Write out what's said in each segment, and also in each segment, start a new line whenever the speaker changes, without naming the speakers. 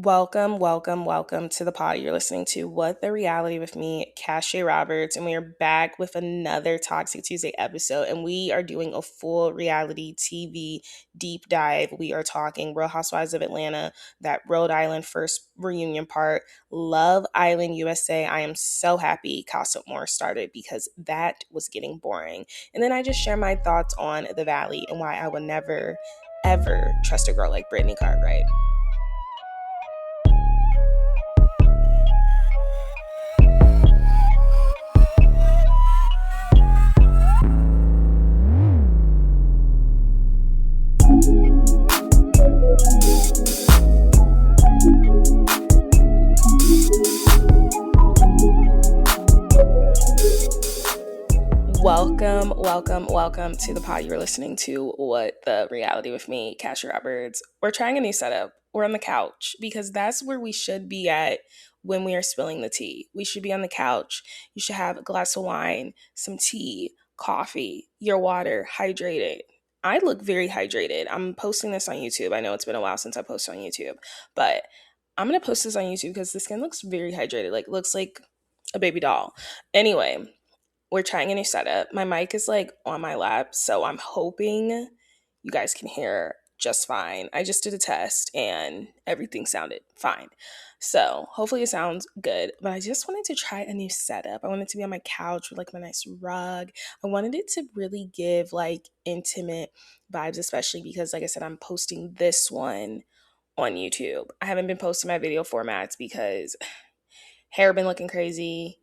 Welcome to the pod. You're listening to What the Reality with me, Cashay Roberts, and we are back with another Toxic Tuesday episode. And we are doing a full reality TV deep dive. We are talking Real Housewives of Atlanta, that Rhode Island first reunion part, Love Island USA. I am so happy Casa Amor started because that was getting boring. And then I just share my thoughts on the Valley and why I would never, ever trust a girl like Brittany Cartwright. Welcome to the pod. You're listening to What the Reality with me, Casher Roberts. We're trying a new setup. We're on the couch because that's where we should be at when we are spilling the tea. We should be on the couch. You should have a glass of wine, some tea, coffee, your water, hydrated. I look very hydrated. I'm posting this on YouTube. I know it's been a while since I posted on YouTube, but I'm going to post this on YouTube because the skin looks very hydrated. Looks like a baby doll. Anyway, we're trying a new setup. My mic is on my lap, so I'm hoping you guys can hear just fine. I just did a test and everything sounded fine. So hopefully it sounds good, but I just wanted to try a new setup. I wanted to be on my couch with my nice rug. I wanted it to really give intimate vibes, especially because like I said, I'm posting this one on YouTube. I haven't been posting my video formats because hair been looking crazy.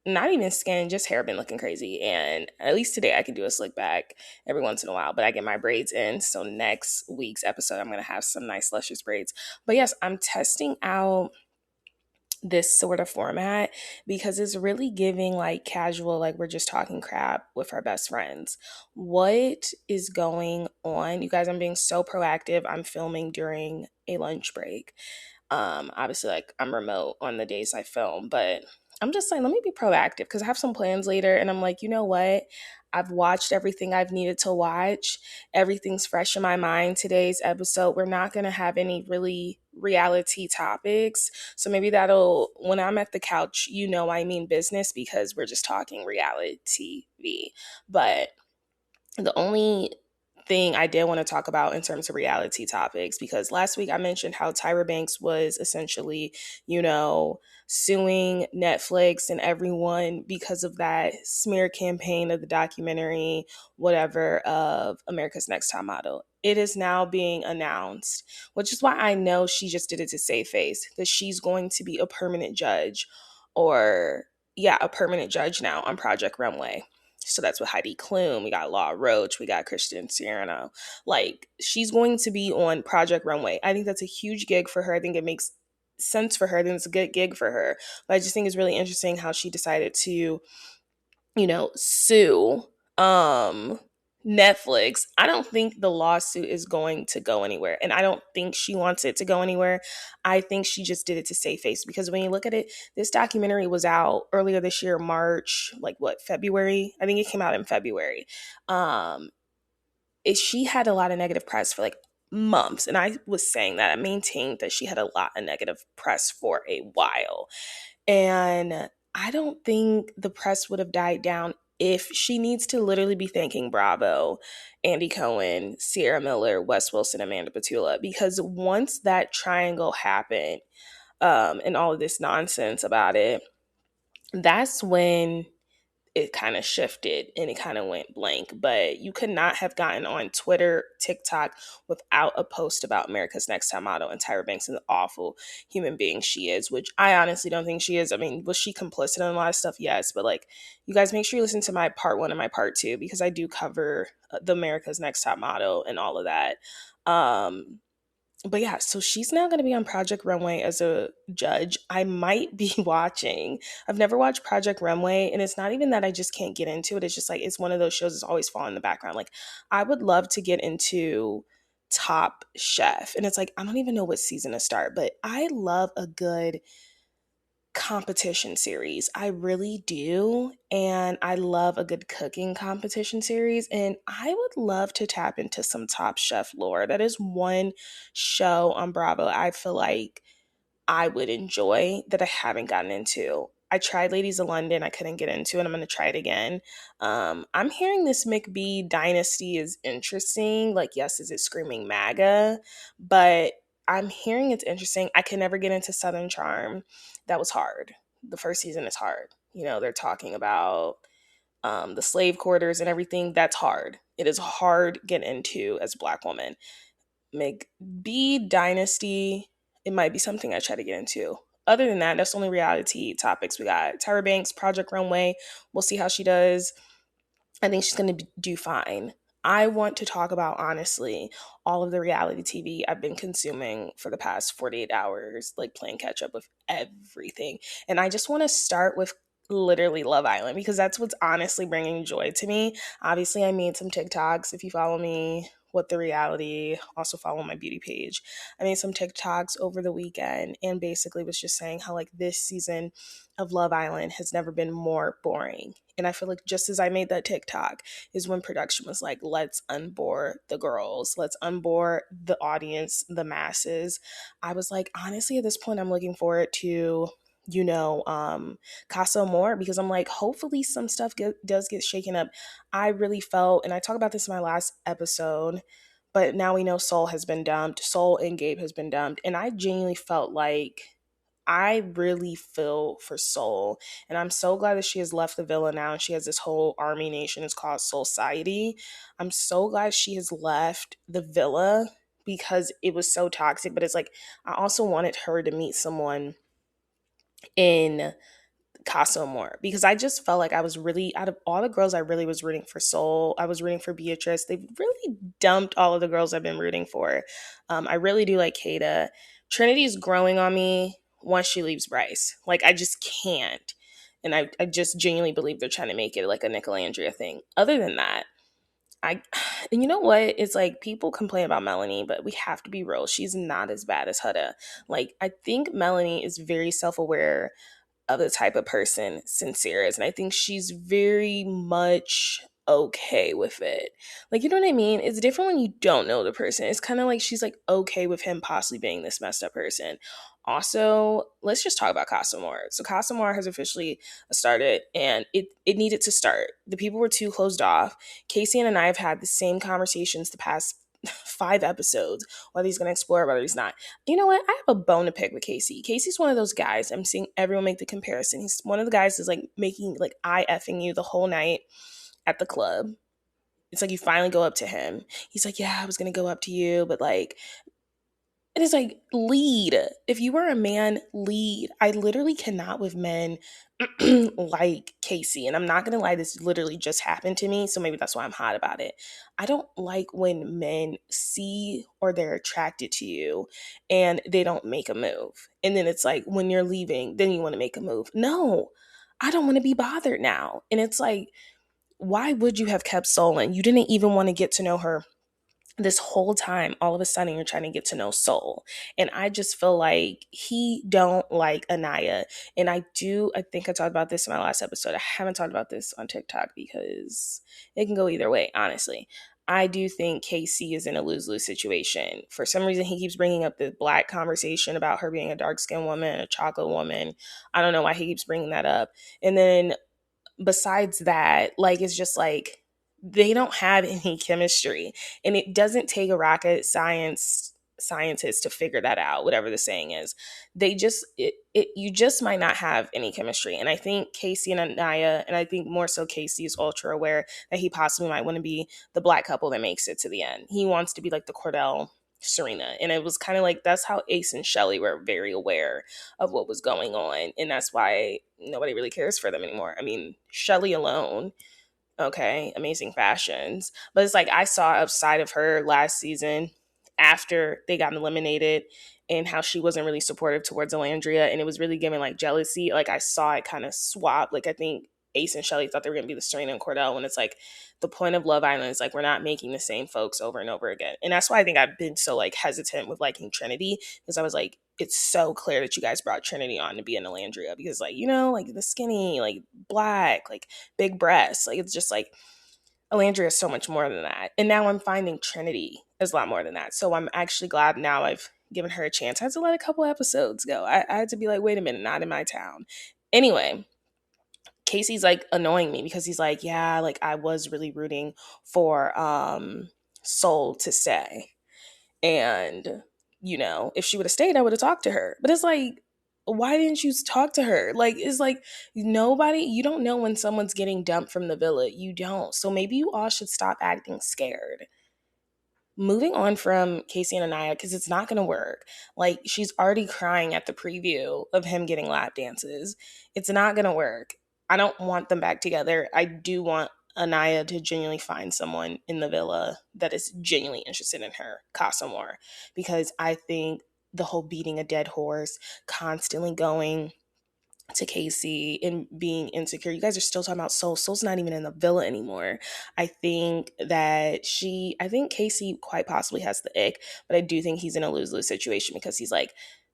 Not even skin, just hair been looking crazy. And at least today I can do a slick back every once in a while, but I get my braids in. So next week's episode, I'm going to have some nice luscious braids. But yes, I'm testing out this sort of format because it's really giving casual, we're just talking crap with our best friends. What is going on? You guys, I'm being so proactive. I'm filming during a lunch break. Obviously, I'm remote on the days I film, but I'm just let me be proactive because I have some plans later. And I'm you know what? I've watched everything I've needed to watch. Everything's fresh in my mind. Today's episode, we're not going to have any really reality topics. So maybe that'll, when I'm at the couch, I mean business because we're just talking reality TV. But the only thing I did want to talk about in terms of reality topics, because last week I mentioned how Tyra Banks was essentially, suing Netflix and everyone because of that smear campaign of the documentary, whatever, of America's Next Top Model. It is now being announced, which is why I know she just did it to save face, that she's going to be a permanent judge a permanent judge now on Project Runway. So that's with Heidi Klum. We got Law Roach. We got Christian Siriano. She's going to be on Project Runway. I think that's a huge gig for her. I think it makes sense for her. I think it's a good gig for her. But I just think it's really interesting how she decided to, sue Netflix. I don't think the lawsuit is going to go anywhere. And I don't think she wants it to go anywhere. I think she just did it to save face. Because when you look at it, this documentary was out earlier this year, March, February? I think it came out in February. She had a lot of negative press for months. And I was saying that. I maintained that she had a lot of negative press for a while. And I don't think the press would have died down if she needs to literally be thanking Bravo, Andy Cohen, Sierra Miller, Wes Wilson, Amanda Petula, because once that triangle happened, and all of this nonsense about it, that's when it kind of shifted and it kind of went blank. But you could not have gotten on Twitter, TikTok without a post about America's Next Top Model and Tyra Banks and the awful human being she is, which I honestly don't think she is. I mean, was she complicit in a lot of stuff? Yes. But you guys make sure you listen to my part 1 and my part 2 because I do cover the America's Next Top Model and all of that. But yeah, so she's now going to be on Project Runway as a judge. I might be watching. I've never watched Project Runway, and it's not even that I just can't get into it. It's just it's one of those shows that's always falling in the background. I would love to get into Top Chef, and it's I don't even know what season to start, but I love a good competition series. I really do. And I love a good cooking competition series. And I would love to tap into some Top Chef lore. That is one show on Bravo I feel I would enjoy that I haven't gotten into. I tried Ladies of London. I couldn't get into it. I'm going to try it again. I'm hearing this McBee dynasty is interesting. Like, yes, is it screaming MAGA? But I'm hearing it's interesting. I could never get into Southern Charm. That was hard. The first season is hard. You know, they're talking about the slave quarters and everything. That's hard. It is hard to get into as a Black woman. McBee Dynasty, it might be something I try to get into. Other than that, that's the only reality topics we got. Tyra Banks, Project Runway. We'll see how she does. I think she's going to do fine. I want to talk about, honestly, all of the reality TV I've been consuming for the past 48 hours, like playing catch up with everything. And I just want to start with literally Love Island because that's what's honestly bringing joy to me. Obviously, I made some TikToks. If you follow me, What the Reality, also follow my beauty page. I made some TikToks over the weekend and basically was just saying how like this season of Love Island has never been more boring. And I feel like just as I made that TikTok is when production was like, let's unbore the girls, let's unbore the audience, the masses. I was like, honestly, at this point, I'm looking forward to, Casa Amor because I'm like, hopefully some stuff does get shaken up. I really felt, and I talked about this in my last episode, but now we know Soul has been dumped. Soul and Gabe has been dumped. And I genuinely felt like I really feel for Soul. And I'm so glad that she has left the villa now and she has this whole army nation. It's called Soul Society. I'm so glad she has left the villa because it was so toxic. But it's like, I also wanted her to meet someone in Casa Amor because I just felt like I was really, out of all the girls, I really was rooting for Soul. I was rooting for Beatrice. They've really dumped all of the girls I've been rooting for. I really do like Kata. Trinity's growing on me once she leaves Bryce. Like, I just can't. And I just genuinely believe they're trying to make it like a Nicolandria thing. Other than that, and you know what? It's like people complain about Melanie, but we have to be real. She's not as bad as Huda. Like, I think Melanie is very self aware of the type of person Sincere is. And I think she's very much okay with it. Like, you know what I mean? It's different when you don't know the person. It's kind of like she's like okay with him possibly being this messed up person. Also, let's just talk about Casa Amor. So Casa Amor has officially started and it needed to start. The people were too closed off. Casey and I have had the same conversations the past 5 episodes, whether he's going to explore, whether he's not. You know what? I have a bone to pick with Casey. Casey's one of those guys. I'm seeing everyone make the comparison. He's one of the guys that's like making like eye effing you the whole night at the club. It's like you finally go up to him. He's like, yeah, I was going to go up to you, but like, it is like, lead. If you are a man, lead. I literally cannot with men like Casey. And I'm not going to lie, this literally just happened to me. So maybe that's why I'm hot about it. I don't like when men see or they're attracted to you and they don't make a move. And then it's like when you're leaving, then you want to make a move. No, I don't want to be bothered now. And it's like, why would you have kept Solon? You didn't even want to get to know her this whole time. All of a sudden you're trying to get to know Soul, and I just feel like he don't like Anaya. And I think I talked about this in my last episode. I haven't talked about this on TikTok because it can go either way, honestly. I do think Casey is in a lose-lose situation. For some reason, he keeps bringing up the black conversation about her being a dark-skinned woman, a chocolate woman. I don't know why he keeps bringing that up. And then besides that, like, it's just like they don't have any chemistry, and it doesn't take a rocket scientist to figure that out, whatever the saying is. They just you just might not have any chemistry. And I think Casey and Anaya, and I think more so Casey, is ultra aware that he possibly might want to be the black couple that makes it to the end. He wants to be like the Cordell Serena. And it was kind of like that's how Ace and Shelly were very aware of what was going on, and that's why nobody really cares for them anymore. I mean, Shelly alone, okay, amazing fashions. But it's like I saw outside of her last season after they got eliminated and how she wasn't really supportive towards Alandria, and it was really giving like jealousy. Like I saw it kind of swap. Like I think Ace and Shelly thought they were going to be the Serena and Cordell when it's like the point of Love Island is like we're not making the same folks over and over again. And that's why I think I've been so like hesitant with liking Trinity, because I was like, it's so clear that you guys brought Trinity on to be an Alandria because like, you know, like the skinny, like black, like big breasts. Like it's just like Alandria is so much more than that. And now I'm finding Trinity is a lot more than that. So I'm actually glad now I've giving her a chance. I had to let a couple episodes go. I had to be like, wait a minute, not in my town. Anyway, Casey's like annoying me because he's like, yeah, like I was really rooting for Soul to stay. And, if she would have stayed, I would have talked to her. But it's like, why didn't you talk to her? Like, it's like nobody, you don't know when someone's getting dumped from the villa. You don't. So maybe you all should stop acting scared. Moving on from Casey and Anaya, because it's not going to work. Like, she's already crying at the preview of him getting lap dances. It's not going to work. I don't want them back together. I do want Anaya to genuinely find someone in the villa that is genuinely interested in her, Casa Amor, because I think the whole beating a dead horse, constantly going to Casey and being insecure. You guys are still talking about Soul. Soul's not even in the villa anymore. I think Casey quite possibly has the ick, but I do think he's in a lose-lose situation because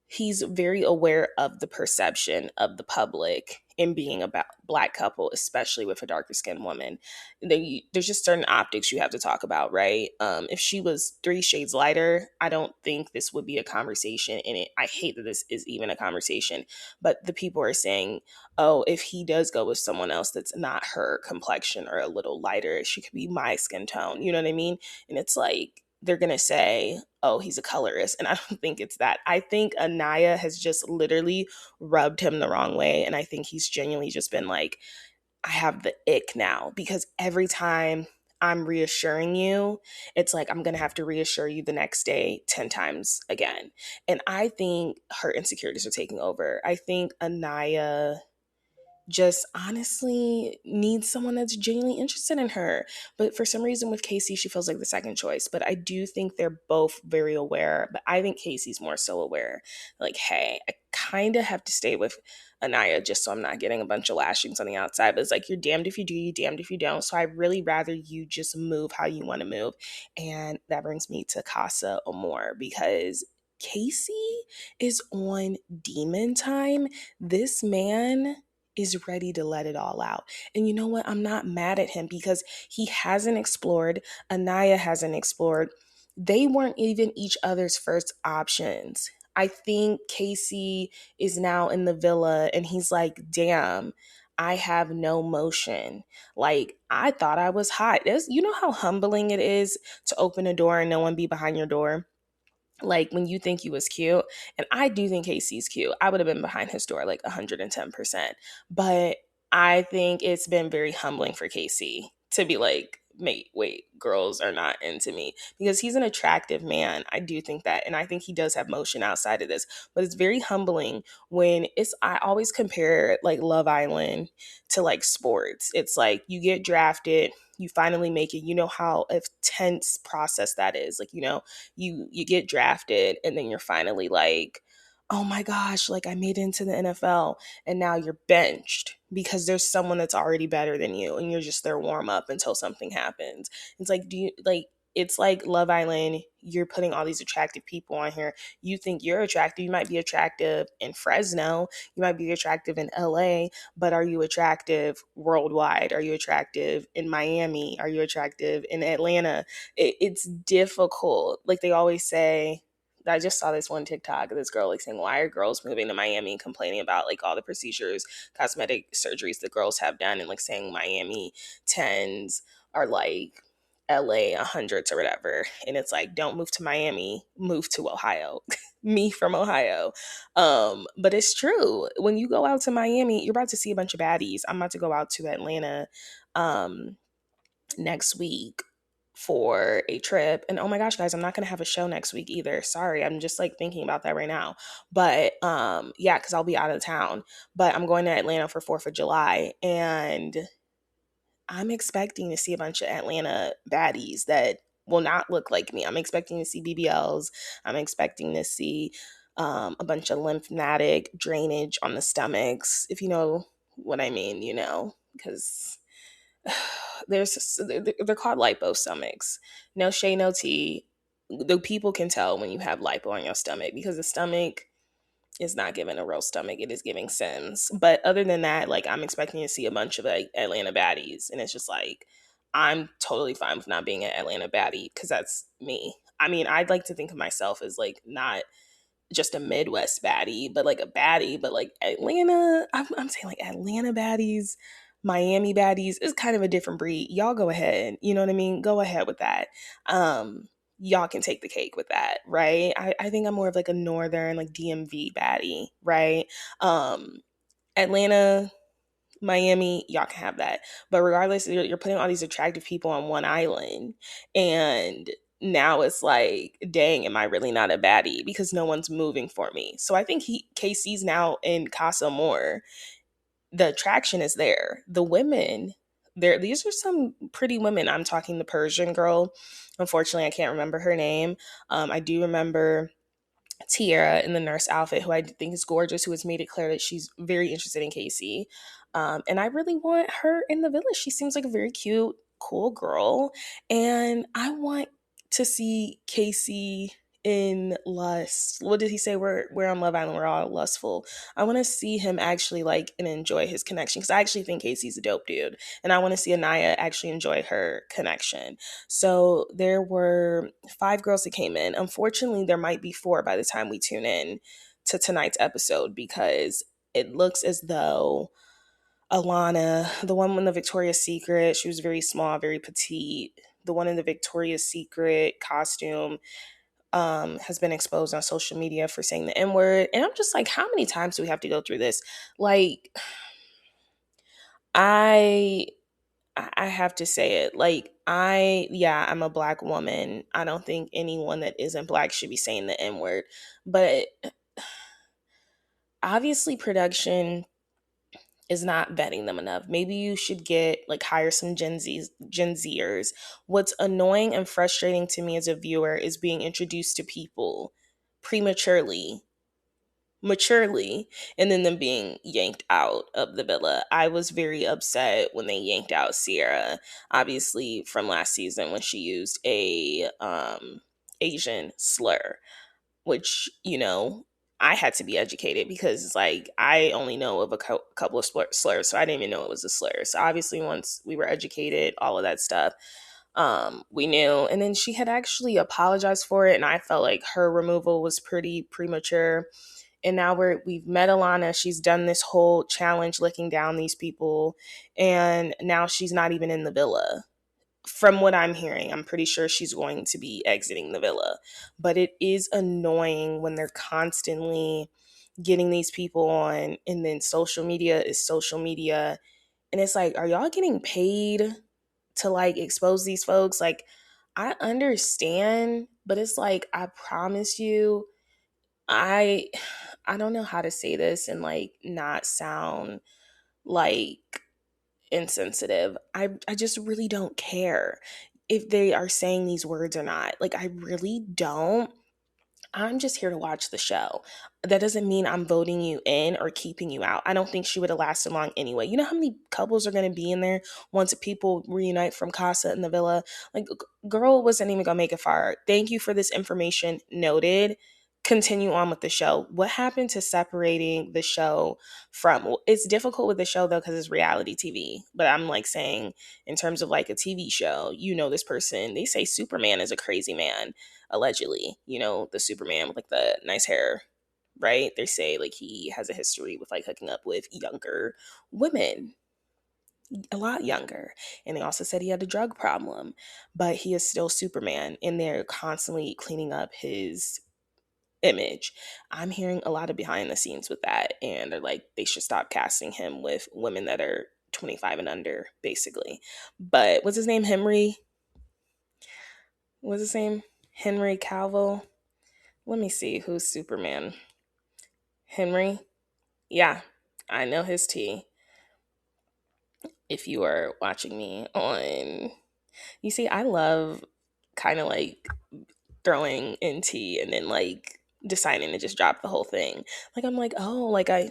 he's very aware of the perception of the public in being a black couple, especially with a darker skinned woman. There's just certain optics you have to talk about, right? If she was 3 shades lighter, I don't think this would be a conversation in it. I hate that this is even a conversation, but the people are saying, oh, if he does go with someone else that's not her complexion or a little lighter, she could be my skin tone. You know what I mean? And it's like, they're going to say, oh, he's a colorist. And I don't think it's that. I think Anaya has just literally rubbed him the wrong way. And I think he's genuinely just been like, I have the ick now, because every time I'm reassuring you, it's like I'm going to have to reassure you the next day 10 times again. And I think her insecurities are taking over. I think Anaya just honestly needs someone that's genuinely interested in her. But for some reason with Casey, she feels like the second choice. But I do think they're both very aware. But I think Casey's more so aware. Like, hey, I kind of have to stay with Anaya just so I'm not getting a bunch of lashings on the outside. But it's like, you're damned if you do, you're damned if you don't. So I'd really rather you just move how you want to move. And that brings me to Casa Amor, because Casey is on demon time. This man is ready to let it all out. And you know what? I'm not mad at him because he hasn't explored. Anaya hasn't explored. They weren't even each other's first options. I think Casey is now in the villa and he's like, damn, I have no motion. Like, I thought I was hot. You know how humbling it is to open a door and no one be behind your door? Like, when you think you was cute, and I do think Casey's cute, I would have been behind his door like 110%. But I think it's been very humbling for Casey to be like, mate, wait, girls are not into me, because he's an attractive man. I do think that. And I think he does have motion outside of this, but it's very humbling when I always compare like Love Island to like sports. It's like you get drafted, you finally make it. You know how intense process that is. Like, you get drafted and then you're finally like, oh my gosh, like I made it into the NFL, and now you're benched because there's someone that's already better than you and you're just their warm up until something happens. It's like, it's like Love Island, you're putting all these attractive people on here. You think you're attractive. You might be attractive in Fresno. You might be attractive in LA, but are you attractive worldwide? Are you attractive in Miami? Are you attractive in Atlanta? It's difficult. Like they always say, I just saw this one TikTok of this girl like saying, why are girls moving to Miami and complaining about like all the procedures, cosmetic surgeries that girls have done, and like saying Miami 10s are like LA 100s or whatever. And it's like, don't move to Miami, move to Ohio. Me from Ohio. But it's true. When you go out to Miami, you're about to see a bunch of baddies. I'm about to go out to Atlanta next week for a trip, and oh my gosh, guys, I'm not gonna have a show next week either. Sorry, I'm just like thinking about that right now. But yeah, because I'll be out of town. But I'm going to Atlanta for 4th of July, and I'm expecting to see a bunch of Atlanta baddies that will not look like me. I'm expecting to see BBLs. I'm expecting to see a bunch of lymphatic drainage on the stomachs, if you know what I mean, because they're called lipo stomachs. No shade, no tea. The people can tell when you have lipo on your stomach, because the stomach is not giving a real stomach. It is giving Sims. But other than that, like, I'm expecting to see a bunch of like Atlanta baddies, and it's just like, I'm totally fine with not being an Atlanta baddie because that's me. I mean, I'd like to think of myself as like not just a Midwest baddie, but like a baddie, but like Atlanta, I'm saying like Atlanta baddies, Miami baddies is kind of a different breed. Y'all go ahead. You know what I mean? Go ahead with that. Y'all can take the cake with that, right? I think I'm more of like a northern, like DMV baddie, right? Atlanta, Miami, y'all can have that. But regardless, you're putting all these attractive people on one island. And now it's like, dang, am I really not a baddie? Because no one's moving for me. So I think KC's now in Casa Amor. The attraction is there. The women, there, these are some pretty women. I'm talking the Persian girl. Unfortunately, I can't remember her name. I do remember Tiara in the nurse outfit, who I think is gorgeous, who has made it clear that she's very interested in Casey. And I really want her in the village. She seems like a very cute, cool girl. And I want to see Casey in lust. What did he say? We're on Love Island. We're all lustful. I want to see him actually like and enjoy his connection, because I actually think Casey's a dope dude. And I want to see Anaya actually enjoy her connection. So there were 5 girls that came in. Unfortunately, there might be 4 by the time we tune in to tonight's episode, because it looks as though Alana, the one in the Victoria's Secret, she was very small, very petite. The one in the Victoria's Secret costume has been exposed on social media for saying the N word. And I'm just like, how many times do we have to go through this? Like, I have to say it. Like, I'm a Black woman. I don't think anyone that isn't Black should be saying the N word. But obviously, production is not vetting them enough. Maybe you should hire some Gen Zers. What's annoying and frustrating to me as a viewer is being introduced to people prematurely, maturely, and then them being yanked out of the villa. I was very upset when they yanked out Sierra, obviously from last season when she used a Asian slur, which, I had to be educated, because like I only know of a couple of slurs, so I didn't even know it was a slur. So obviously once we were educated, all of that stuff, we knew. And then she had actually apologized for it, and I felt like her removal was pretty premature. And now we've met Alana. She's done this whole challenge licking down these people, and now she's not even in the villa. From what I'm hearing, I'm pretty sure she's going to be exiting the villa. But it is annoying when they're constantly getting these people on, and then social media is social media. And it's like, are y'all getting paid to like expose these folks? Like, I understand, but it's like, I promise you, I I don't know how to say this and like not sound like insensitive. I just really don't care if they are saying these words or not. Like, I really don't. I'm just here to watch the show. That doesn't mean I'm voting you in or keeping you out. I don't think she would have lasted long anyway. You know how many couples are going to be in there once people reunite from Casa and the villa? Like, girl wasn't even going to make it far. Thank you for this information. Noted. Continue on with the show. What happened to separating the show from? Well, it's difficult with the show though, because it's reality TV. But I'm like saying, in terms of like a TV show, this person, they say Superman is a crazy man, allegedly, the Superman with like the nice hair, right? They say like he has a history with like hooking up with younger women, a lot younger. And they also said he had a drug problem, but he is still Superman, and they're constantly cleaning up his image. I'm hearing a lot of behind the scenes with that, and they're like, they should stop casting him with women that are 25 and under, basically. But what's his name? Henry Cavill. Let me see who's Superman. Henry. Yeah, I know his tea. If you are watching me on, you see, I love kind of like throwing in tea and then like deciding to just drop the whole thing. Like, I'm like, oh, like I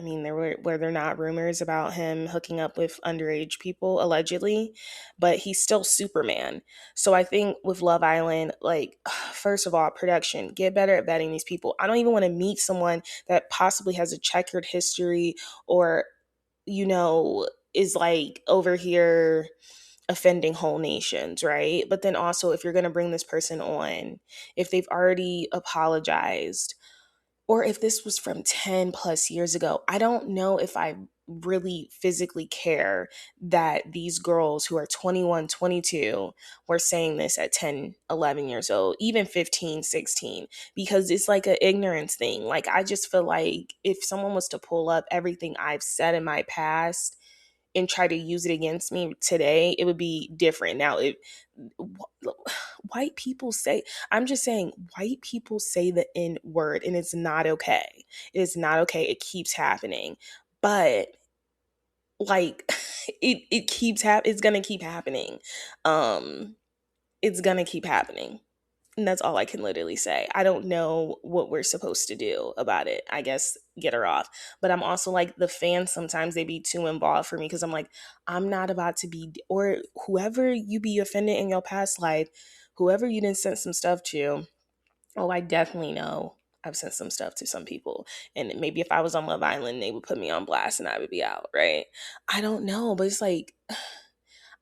mean, were there not rumors about him hooking up with underage people, allegedly, but he's still Superman. So I think with Love Island, like, first of all, production, get better at vetting these people. I don't even want to meet someone that possibly has a checkered history, or, is like over here offending whole nations, right? But then also, if you're going to bring this person on, if they've already apologized, or if this was from 10 plus years ago, I don't know if I really physically care that these girls who are 21, 22 were saying this at 10, 11 years old, even 15, 16, because it's like an ignorance thing. Like, I just feel like if someone was to pull up everything I've said in my past and try to use it against me today, it would be different. Now, if white people say, I'm just saying, white people say the N word, and it's not okay. It is not okay. It keeps happening. But like it keeps it's gonna keep happening. Um it's gonna keep happening. And that's all I can literally say. I don't know what we're supposed to do about it. I guess get her off. But I'm also like, the fans sometimes they be too involved for me, because I'm like, I'm not about to be, or whoever you be offended in your past life, whoever you didn't send some stuff to. Oh, I definitely know I've sent some stuff to some people. And maybe if I was on Love Island, they would put me on blast and I would be out, right? I don't know, but it's like,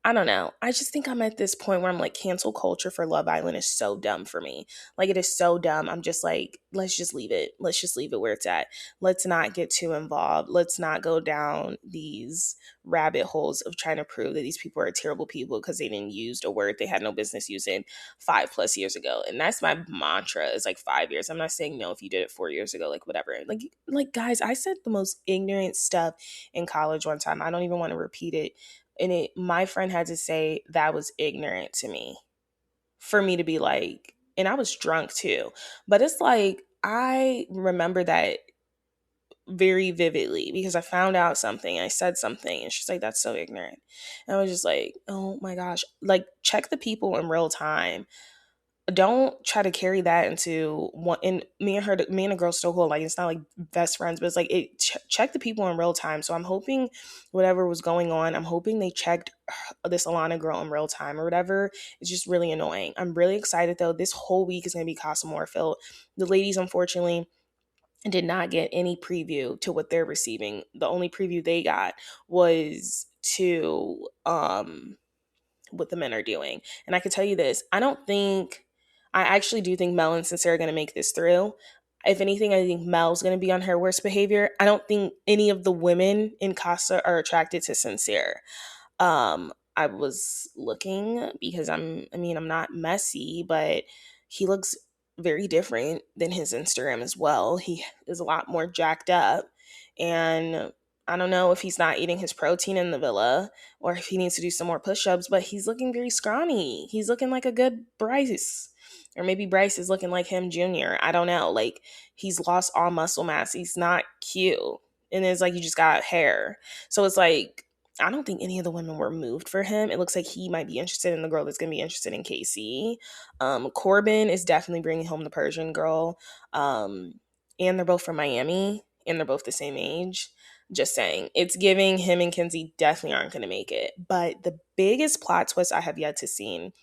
I don't know. I just think I'm at this point where I'm like, cancel culture for Love Island is so dumb for me. Like, it is so dumb. I'm just like, let's just leave it. Let's just leave it where it's at. Let's not get too involved. Let's not go down these rabbit holes of trying to prove that these people are terrible people because they didn't use a word they had no business using 5+ years ago. And that's my mantra, is like 5 years. I'm not saying no if you did it 4 years ago, like whatever. Like guys, I said the most ignorant stuff in college one time. I don't even want to repeat it, and my friend had to say that was ignorant to me, for me to be like, and I was drunk too, but it's like, I remember that very vividly because I found out something, I said something, and she's like, that's so ignorant. And I was just like, oh my gosh, like, check the people in real time. Don't try to carry that into one. And me and a girl still cool. Like, it's not like best friends, but it's like, check the people in real time. So I'm hoping whatever was going on, I'm hoping they checked this Alana girl in real time or whatever. It's just really annoying. I'm really excited though. This whole week is gonna be Casa Amor filled. The ladies, unfortunately, did not get any preview to what they're receiving. The only preview they got was to what the men are doing. And I can tell you this, I actually do think Mel and Sincere are going to make this through. If anything, I think Mel's going to be on her worst behavior. I don't think any of the women in Casa are attracted to Sincere. I was looking because I'm not messy, but he looks very different than his Instagram as well. He is a lot more jacked up, and I don't know if he's not eating his protein in the villa or if he needs to do some more push-ups, but he's looking very scrawny. He's looking like a good Bryce. Or maybe Bryce is looking like him junior. I don't know. Like, he's lost all muscle mass. He's not cute. And it's like, you just got hair. So it's like, I don't think any of the women were moved for him. It looks like he might be interested in the girl that's going to be interested in Casey. Corbin is definitely bringing home the Persian girl. And they're both from Miami, and they're both the same age. Just saying. It's giving him and Kenzie definitely aren't going to make it. But the biggest plot twist I have yet to see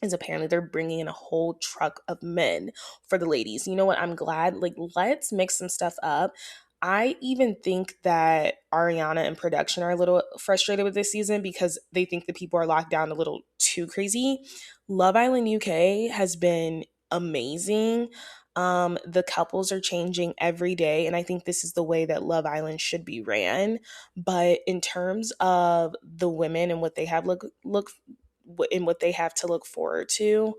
is apparently they're bringing in a whole truck of men for the ladies. You know what? I'm glad. Like, let's mix some stuff up. I even think that Ariana and production are a little frustrated with this season because they think the people are locked down a little too crazy. Love Island UK has been amazing. The couples are changing every day, and I think this is the way that Love Island should be ran. But in terms of the women and what they have look in what they have to look forward to,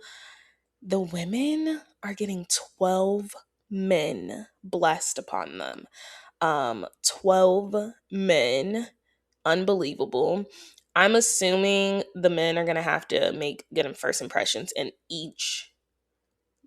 the women are getting 12 men blessed upon them. 12 men. Unbelievable. I'm assuming the men are going to have to make good first impressions, and each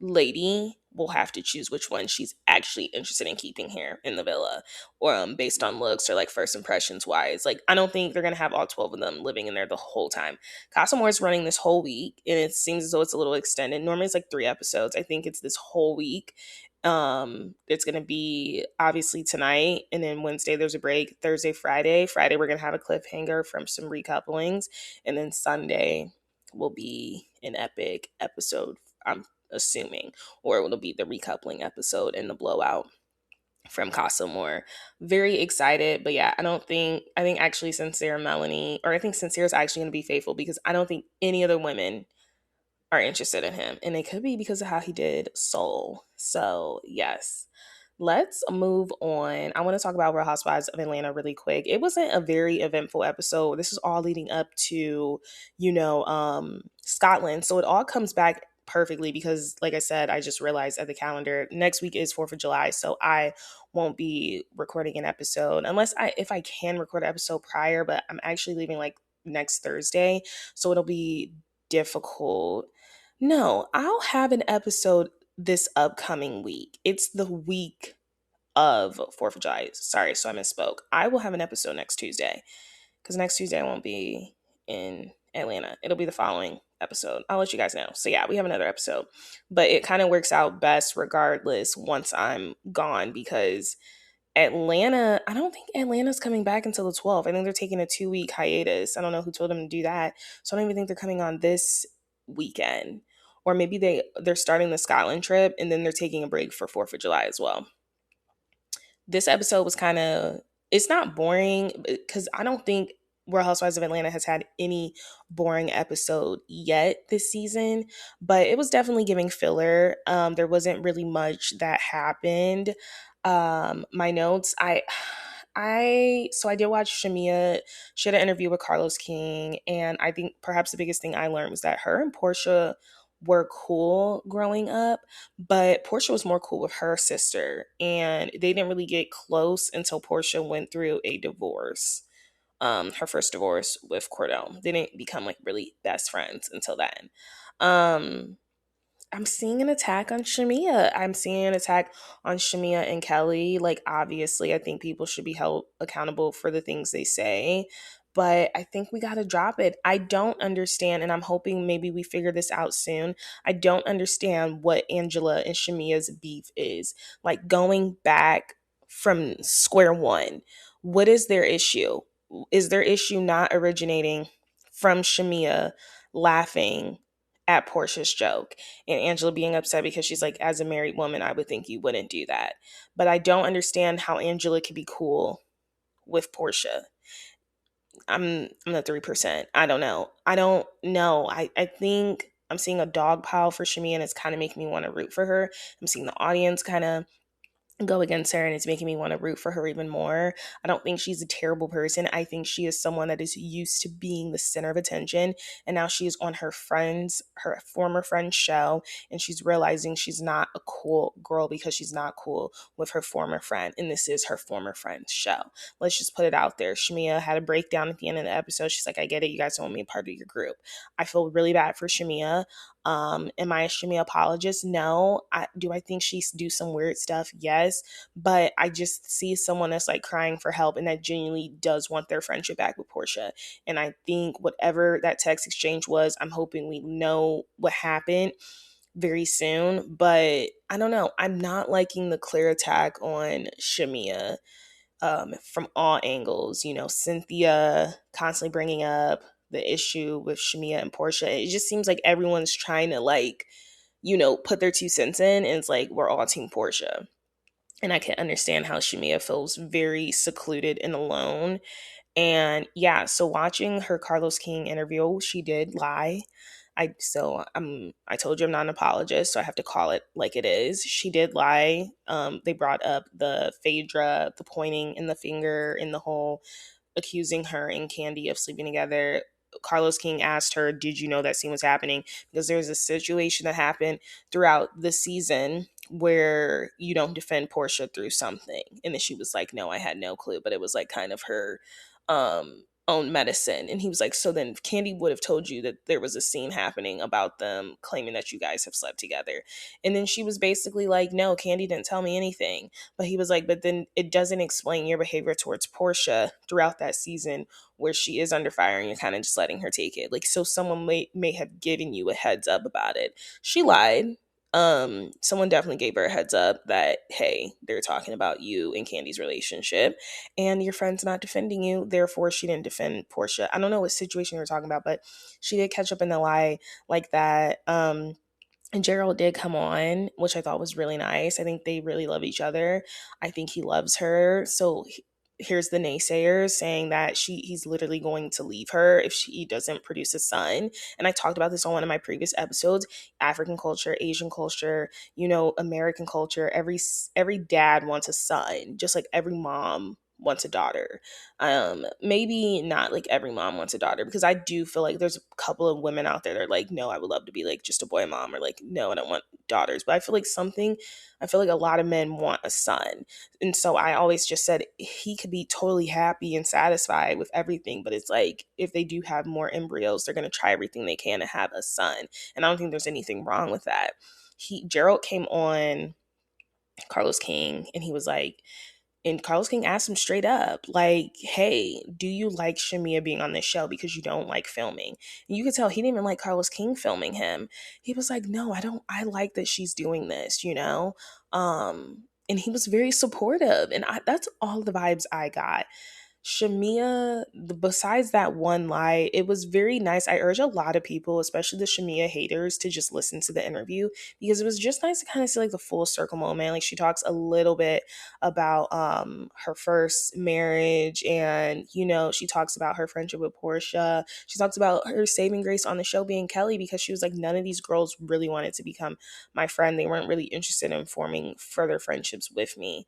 lady will have to choose which one she's actually interested in keeping here in the villa, or based on looks or like first impressions wise. Like, I don't think they're gonna have all 12 of them living in there the whole time. Casa Amor is running this whole week, and it seems as though it's a little extended. Normally it's like 3 episodes. I think it's this whole week. It's gonna be obviously tonight, and then Wednesday there's a break. Thursday, Friday we're gonna have a cliffhanger from some recouplings, and then Sunday will be an epic episode, I'm assuming, or it'll be the recoupling episode and the blowout. from Casa Amor. Very excited, but yeah, I think actually Sincere Melanie, or I think Sincere is actually going to be faithful because I don't think any other women are interested in him. And it could be because of how he did Soul. So, yes. Let's move on. I want to talk about Real Housewives of Atlanta really quick. It wasn't a very eventful episode. This is all leading up to, Scotland. So it all comes back perfectly because, like I said, I just realized at the calendar next week is 4th of July. So I won't be recording an episode unless if I can record an episode prior, but I'm actually leaving like next Thursday. So it'll be difficult. No, I'll have an episode this upcoming week. It's the week of 4th of July. Sorry, so I misspoke. I will have an episode next Tuesday because next Tuesday I won't be in Atlanta. It'll be the following episode. I'll let you guys know. So yeah, we have another episode. But it kind of works out best regardless once I'm gone because Atlanta, I don't think Atlanta's coming back until the 12th. I think they're taking a 2-week hiatus. I don't know who told them to do that. So I don't even think they're coming on this weekend. Or maybe they're starting the Scotland trip and then they're taking a break for 4th of July as well. This episode was kind of, it's not boring because I don't think Real Housewives of Atlanta has had any boring episode yet this season, but it was definitely giving filler. There wasn't really much that happened. My notes, so I did watch Shamea. She had an interview with Carlos King, and I think perhaps the biggest thing I learned was that her and Portia were cool growing up, but Portia was more cool with her sister, and they didn't really get close until Portia went through a divorce. Her first divorce with Cordell. They didn't become like really best friends until then. Um, I'm seeing an attack on Shamea. I'm seeing an attack on Shamea and Kelly. Like, obviously, I think people should be held accountable for the things they say. But I think we got to drop it. I don't understand, and I'm hoping maybe we figure this out soon. I don't understand what Angela and Shamea's beef is. Like, going back from square one, what is their issue? Is their issue not originating from Shamea laughing at Portia's joke and Angela being upset because she's like, as a married woman, I would think you wouldn't do that. But I don't understand how Angela could be cool with Portia. I'm the 3%. I don't know. I think I'm seeing a dog pile for Shamia and it's kind of making me want to root for her. I'm seeing the audience kind of go against her and it's making me want to root for her even more. I don't think she's a terrible person. I think she is someone that is used to being the center of attention and now she's on her former friend's show and she's realizing she's not a cool girl because she's not cool with her former friend and this is her former friend's show. Let's just put it out there. Shamea had a breakdown at the end of the episode. She's like, I get it. You guys don't want me a part of your group. I feel really bad for Shamea. Am I a Shamea apologist? No. Do I think she do some weird stuff? Yes. But I just see someone that's like crying for help and that genuinely does want their friendship back with Portia. And I think whatever that text exchange was, I'm hoping we know what happened very soon. But I don't know. I'm not liking the clear attack on Shamea. From all angles, Cynthia constantly bringing up the issue with Shamea and Portia. It just seems like everyone's trying to put their 2 cents in and it's like we're all team Portia. And I can understand how Shamea feels very secluded and alone. And yeah, so watching her Carlos King interview, she did lie. I told you I'm not an apologist, so I have to call it like it is. She did lie. They brought up the Phaedra, the pointing in the finger in the whole accusing her and Candy of sleeping together. Carlos King asked her, did you know that scene was happening? Because there's a situation that happened throughout the season where you don't defend Portia through something. And then she was like, no, I had no clue. But it was like kind of her own medicine. And he was like, so then Candy would have told you that there was a scene happening about them claiming that you guys have slept together. And then she was basically like, no, Candy didn't tell me anything. But he was like, but then it doesn't explain your behavior towards Portia throughout that season where she is under fire and you're kind of just letting her take it. Like, so someone may have given you a heads up about it. She lied. Someone definitely gave her a heads up that, hey, they're talking about you and Candy's relationship and your friend's not defending you. Therefore, she didn't defend Portia. I don't know what situation you're talking about, but she did catch up in the lie like that. And Gerald did come on, which I thought was really nice. I think they really love each other. I think he loves her. So here's the naysayers saying that he's literally going to leave her if he doesn't produce a son. And I talked about this on one of my previous episodes. African culture, Asian culture, American culture, every dad wants a son, just like every mom wants a daughter. Maybe not like every mom wants a daughter, because I do feel like there's a couple of women out there that are like, no, I would love to be like just a boy mom, or like, no, I don't want daughters. But I feel like a lot of men want a son. And so I always just said he could be totally happy and satisfied with everything, but it's like if they do have more embryos, they're going to try everything they can to have a son. And I don't think there's anything wrong with that. Gerald came on Carlos King, and he was like, and Carlos King asked him straight up, like, hey, do you like Shamea being on this show because you don't like filming? And you could tell he didn't even like Carlos King filming him. He was like, no, I don't. I like that she's doing this, And he was very supportive. And that's all the vibes I got. Shamea, besides that one lie, it was very nice. I urge a lot of people, especially the Shamea haters, to just listen to the interview, because it was just nice to kind of see like the full circle moment. Like, she talks a little bit about her first marriage, and she talks about her friendship with Portia. She talks about her saving grace on the show being Kelly, because she was like, none of these girls really wanted to become my friend. They weren't really interested in forming further friendships with me,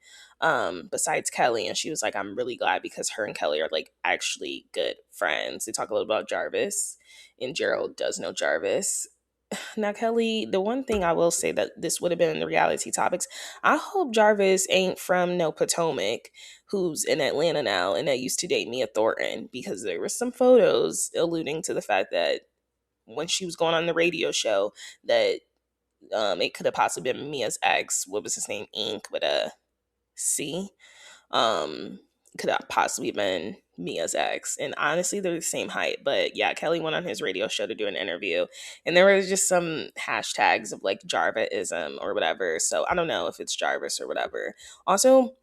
besides Kelly. And she was like, I'm really glad, because her and Kelly are like actually good friends. They talk a little about Jarvis, and Gerald does know Jarvis. Now, Kelly, the one thing I will say that this would have been in the reality topics, I hope Jarvis ain't from no Potomac, who's in Atlanta now and that used to date Mia Thornton, because there were some photos alluding to the fact that when she was going on the radio show, that it could have possibly been Mia's ex. What was his name? Ink with a C. Um, could have possibly been Mia's ex. And honestly, they're the same height. But yeah, Kelly went on his radio show to do an interview, and there was just some hashtags of like Jarvisism or whatever. So I don't know if it's Jarvis or whatever. Also,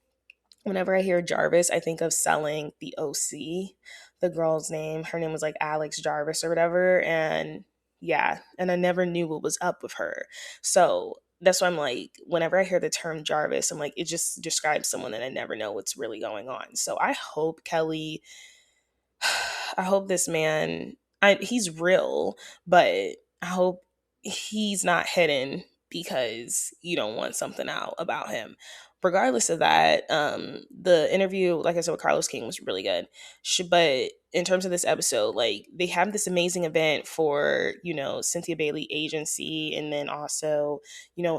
whenever I hear Jarvis, I think of Selling, the OC. The girl's name, her name was like Alex Jarvis or whatever. And yeah, and I never knew what was up with her. So that's why I'm like, whenever I hear the term Jarvis, I'm like, it just describes someone that I never know what's really going on. So I hope Kelly, I hope this man, he's real, but I hope he's not hidden because you don't want something out about him. Regardless of that, the interview, like I said, with Carlos King was really good. But in terms of this episode, like, they have this amazing event for, Cynthia Bailey agency, and then also,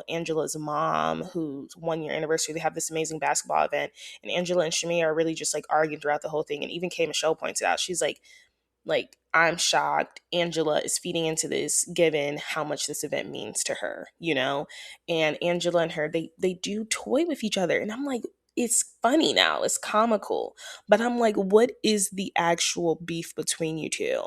Angela's mom, whose 1 year anniversary, they have this amazing basketball event. And Angela and Shamea are really just like arguing throughout the whole thing. And even K Michelle points out, she's like, I'm shocked Angela is feeding into this, given how much this event means to her, And Angela and her, they do toy with each other. And I'm like, it's funny now, it's comical. But I'm like, what is the actual beef between you two?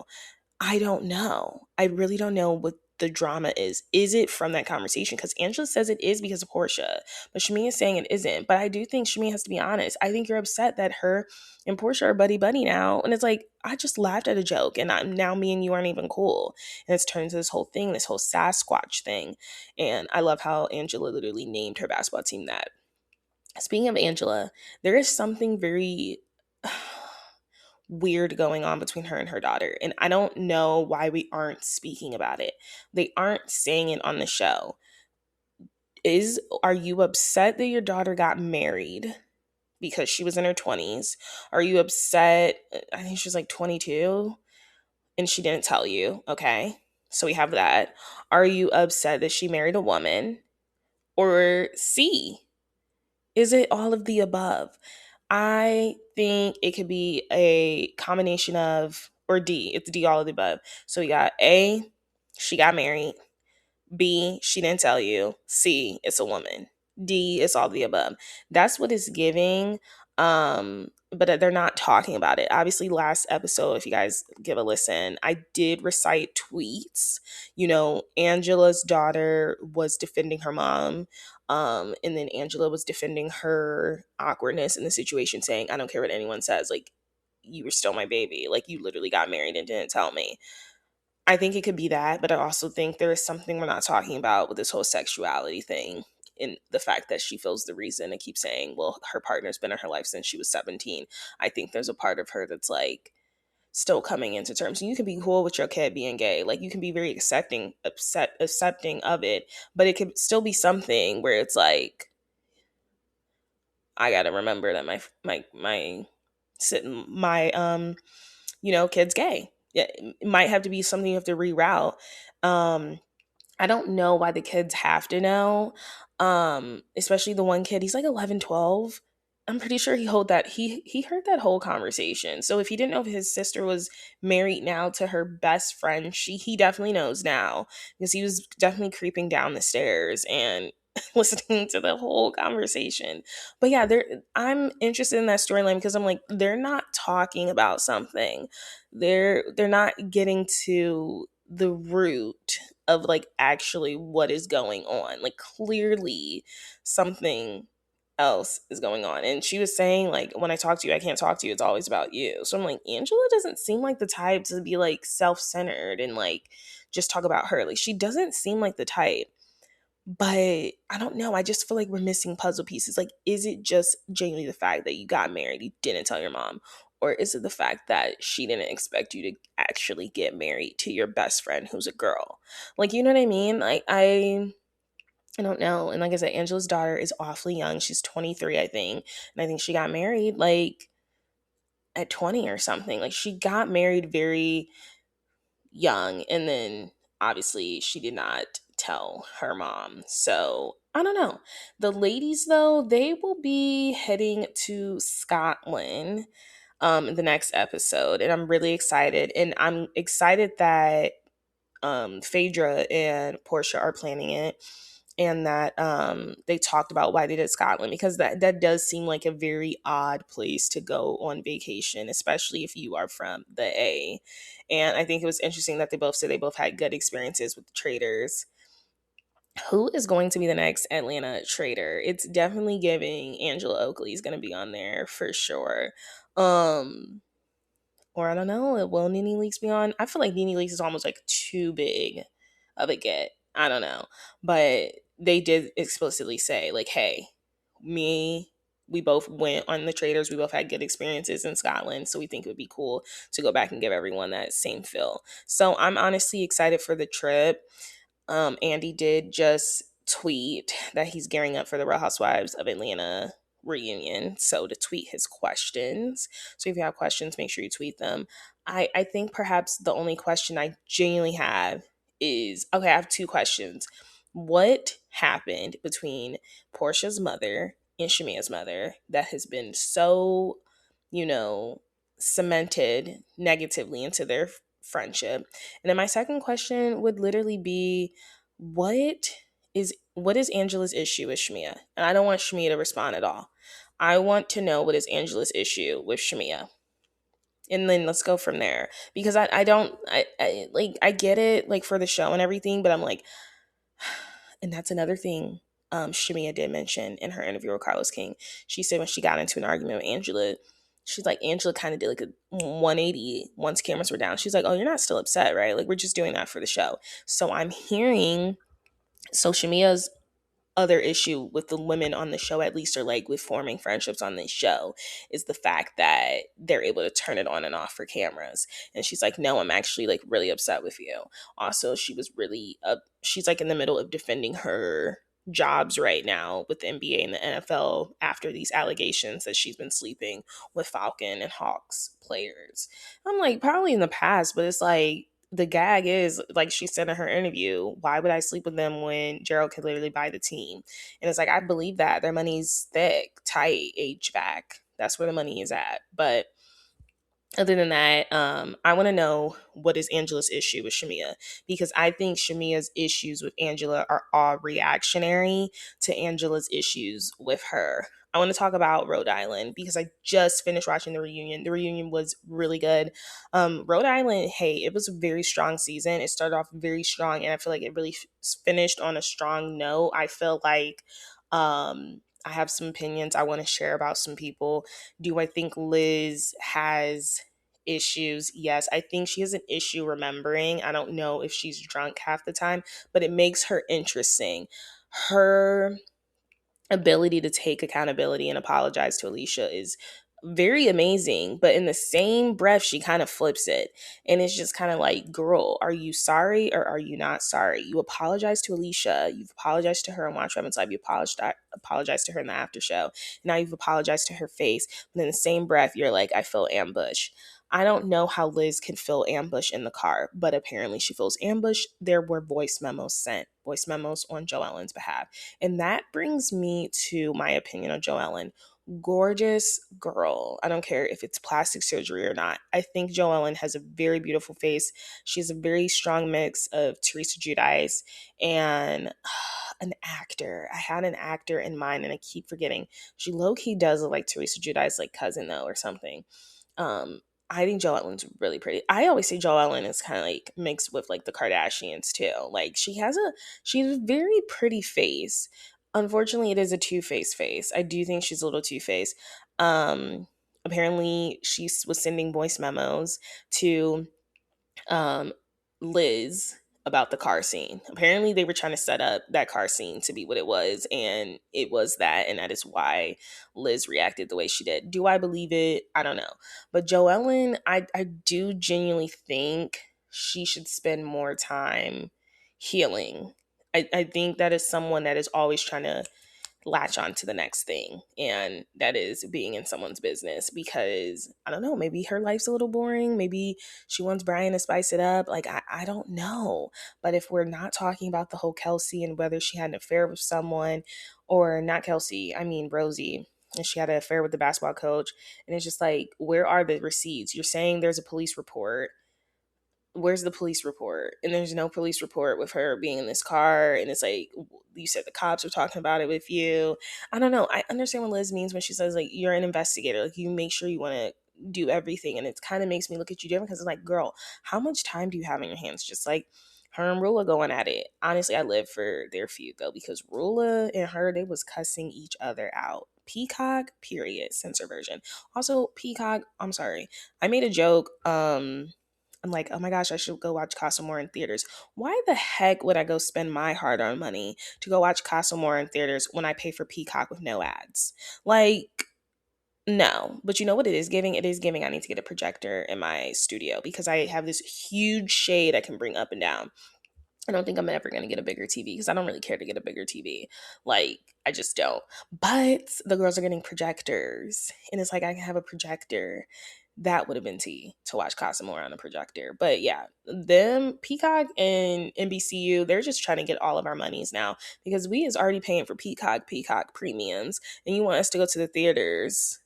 I don't know. I really don't know what the drama is. Is it from that conversation? Because Angela says it is because of Portia, but Shamea is saying it isn't. But I do think Shamea has to be honest. I think you're upset that her and Portia are buddy buddy now, and it's like, I just laughed at a joke, and now me and you aren't even cool, and it's turned into this whole thing, this whole Sasquatch thing. And I love how Angela literally named her basketball team that. Speaking of Angela, there is something very weird going on between her and her daughter. And I don't know why we aren't speaking about it. They aren't saying it on the show. Are you upset that your daughter got married because she was in her 20s? Are you upset? I think she was like 22 and she didn't tell you. Okay. So we have that. Are you upset that she married a woman? Or C, is it all of the above? I think it could be a combination of, or D, it's D, all of the above. So we got A, she got married. B, she didn't tell you. C, it's a woman. D, it's all of the above. That's what it's giving. But they're not talking about it. Obviously, last episode, if you guys give a listen, I did recite tweets. Angela's daughter was defending her mom. And then Angela was defending her awkwardness in the situation, saying, I don't care what anyone says. Like, you were still my baby. Like, you literally got married and didn't tell me. I think it could be that, but I also think there is something we're not talking about with this whole sexuality thing, in the fact that she feels the reason and keeps saying, well, her partner's been in her life since she was 17. I think there's a part of her that's like still coming into terms. And you can be cool with your kid being gay. Like you can be very accepting of it, but it could still be something where it's like, I gotta remember that my kid's gay. Yeah, it might have to be something you have to reroute. Um, I don't know why the kids have to know. Especially the one kid, he's like 11, 12. I'm pretty sure he heard that whole conversation. So if he didn't know if his sister was married now to her best friend, he definitely knows now, because he was definitely creeping down the stairs and listening to the whole conversation. But yeah, I'm interested in that storyline because I'm like, they're not talking about something. They're not getting to the root of like actually what is going on. Like clearly something else is going on. And she was saying like, when I talk to you, I can't talk to you. It's always about you. So I'm like, Angela doesn't seem like the type to be like self-centered and like just talk about her. Like she doesn't seem like the type. But I don't know. I just feel like we're missing puzzle pieces. Like, is it just genuinely the fact that you got married, you didn't tell your mom? Or is it the fact that she didn't expect you to actually get married to your best friend who's a girl? Like, you know what I mean? Like, I don't know. And like I said, Angela's daughter is awfully young. She's 23, I think. And I think she got married like at 20 or something. Like, she got married very young, and then obviously she did not tell her mom. So I don't know. The ladies though, they will be heading to Scotland in the next episode, and I'm really excited. And I'm excited that Phaedra and Portia are planning it, and that they talked about why they did Scotland, because that does seem like a very odd place to go on vacation, especially if you are from the A. And I think it was interesting that they both said they both had good experiences with the traders. Who is going to be the next Atlanta trader? It's definitely giving Angela Oakley is going to be on there for sure. Um, or I don't know, will Nene Leakes be on? I feel like Nene Leakes is almost like too big of a get. I don't know. But they did explicitly say, like, hey, we both went on the traders. We both had good experiences in Scotland. So we think it would be cool to go back and give everyone that same feel. So I'm honestly excited for the trip. Andy did just tweet that he's gearing up for the Real Housewives of Atlanta reunion. So to tweet his questions. So if you have questions, make sure you tweet them. I think perhaps the only question I genuinely have is, okay, I have two questions. What happened between Portia's mother and Shamea's mother that has been so, you know, cemented negatively into their friendship? And then my second question would literally be, what what is Angela's issue with Shamea? And I don't want Shamea to respond at all. I want to know what is Angela's issue with Shamea. And then let's go from there. Because I don't I like I get it like for the show and everything, but I'm like, and that's another thing Shamea did mention in her interview with Carlos King. She said when she got into an argument with Angela, she's like, Angela kind of did like a 180 once cameras were down. She's like, oh, you're not still upset, right? Like, we're just doing that for the show. So I'm hearing, so Shamea's other issue with the women on the show, at least, or like with forming friendships on this show, is the fact that they're able to turn it on and off for cameras. And she's like, no, I'm actually like really upset with you. Also, she was really she's like in the middle of defending her jobs right now with the NBA and the NFL after these allegations that she's been sleeping with Falcon and Hawks players. I'm like, probably in the past, but it's like, the gag is, like she said in her interview, why would I sleep with them when Gerald could literally buy the team? And it's like, I believe that. Their money's thick, tight, HVAC. That's where the money is at. But other than that, I want to know, what is Angela's issue with Shamea, because I think Shamea's issues with Angela are all reactionary to Angela's issues with her. I want to talk about Rhode Island because I just finished watching the reunion. The reunion was really good. Rhode Island, hey, it was a very strong season. It started off very strong, and I feel like it really finished on a strong note. I feel like I have some opinions I want to share about some people. Do I think Liz has issues. Yes, I think she has an issue remembering. I don't know if she's drunk half the time, but it makes her interesting. Her ability to take accountability and apologize to Alicia is very amazing, but in the same breath she kind of flips it, and it's just kind of like, girl, are you sorry or are you not sorry? You apologize to Alicia, you've apologized to her on Watch Women's Live, you apologized to her in the after show, now you've apologized to her face, but in the same breath you're like, I feel ambush. I don't know how Liz can feel ambush in the car, but apparently she feels ambush. There were voice memos sent, voice memos on Joellen's behalf. And that brings me to my opinion on Joellen. Gorgeous girl. I don't care if it's plastic surgery or not. I think Joellen has a very beautiful face. She has a very strong mix of Teresa Giudice and an actor. I had an actor in mind and I keep forgetting. She low-key does look like Teresa Giudice's like cousin though or something. Um, I think Joellen's really pretty. I always say Joellen is kind of like mixed with like the Kardashians too. Like she's a very pretty face. Unfortunately, it is a two-faced face. I do think she's a little two-faced. Apparently, she was sending voice memos to um, Liz about the car scene. Apparently, they were trying to set up that car scene to be what it was, and it was that, and that is why Liz reacted the way she did. Do I believe it? I don't know. But Joellen, I do genuinely think she should spend more time healing. I think that is someone that is always trying to latch on to the next thing, and that is being in someone's business, because I don't know, maybe her life's a little boring, maybe she wants Brian to spice it up, like I don't know. But if we're not talking about the whole Kelsey and whether she had an affair with someone, or not Kelsey, I mean Rosie, and she had an affair with the basketball coach, and it's just like, where are the receipts? You're saying there's a police report. Where's the police report? And there's no police report with her being in this car. And it's like, you said the cops were talking about it with you. I don't know. I understand what Liz means when she says, like, you're an investigator. Like, you make sure you want to do everything. And it kind of makes me look at you different, because it's like, girl, how much time do you have in your hands? Just like her and Rulla going at it. Honestly, I live for their feud, though, because Rulla and her, they was cussing each other out. Peacock, period, censor version. Also, Peacock, I'm sorry. I made a joke. I'm like, oh my gosh, I should go watch Casa Amor in theaters. Why the heck would I go spend my hard-earned money to go watch Casa Amor in theaters when I pay for Peacock with no ads? Like, no. But you know what it is giving? It is giving I need to get a projector in my studio, because I have this huge shade I can bring up and down. I don't think I'm ever going to get a bigger TV, because I don't really care to get a bigger TV. Like, I just don't. But the girls are getting projectors. And it's like, I can have a projector. That would have been tea, to watch Casa Amor on a projector. But yeah, them, Peacock and NBCU, they're just trying to get all of our monies now, because we is already paying for Peacock premiums. And you want us to go to the theaters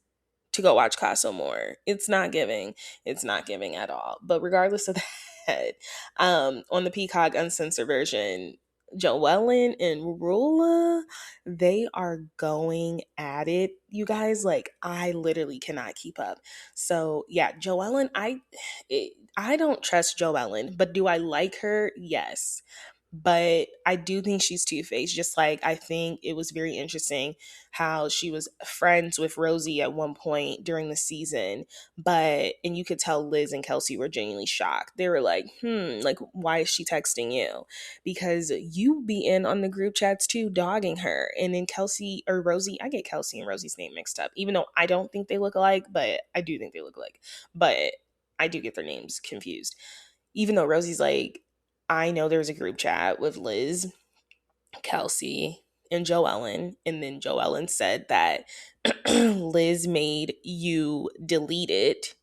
to go watch Casa Amor. It's not giving. It's not giving at all. But regardless of that, on the Peacock uncensored version, Joellen and Rulla, they are going at it. You guys, like, I literally cannot keep up. So yeah, Joellen, I don't trust Joellen, but do I like her? Yes. But I do think she's two-faced. Just like, I think it was very interesting how she was friends with Rosie at one point during the season, and you could tell Liz and Kelsey were genuinely shocked. They were like, like, why is she texting you? Because you be in on the group chats too, dogging her. And then Kelsey or Rosie, I get Kelsey and Rosie's name mixed up, even though I don't think they look alike, but I do think they look alike. But I do get their names confused. Even though Rosie's like, I know there's a group chat with Liz, Kelsey, and Joellen, and then Joellen said that Liz made you delete it.